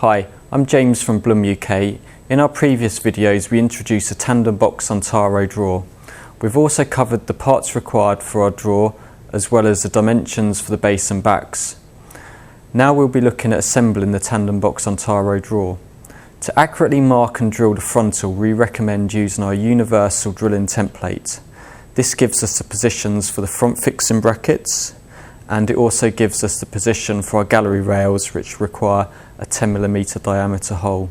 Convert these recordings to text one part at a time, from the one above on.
Hi, I'm James from BLUM UK. In our previous videos we introduced a Tandembox Antaro drawer. We've also covered the parts required for our drawer as well as the dimensions for the base and backs. Now we'll be looking at assembling the Tandembox Antaro drawer. To accurately mark and drill the frontal, we recommend using our universal drilling template. This gives us the positions for the front fixing brackets, and it also gives us the position for our gallery rails, which require a 10mm diameter hole.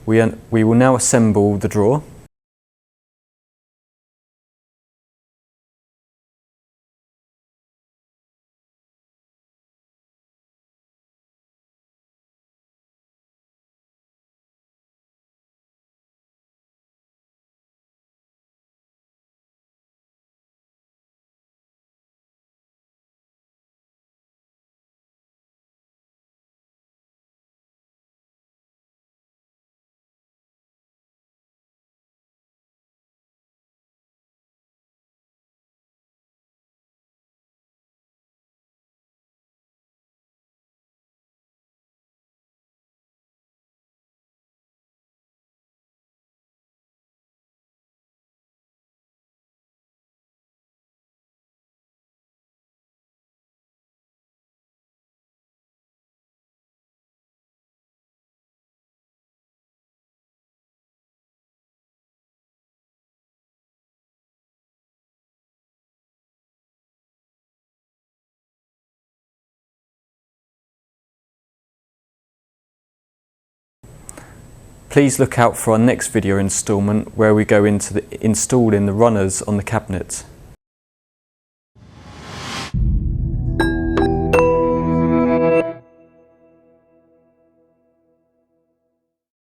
We will now assemble the drawer. Please look out for our next video instalment where we go into installing the runners on the cabinet.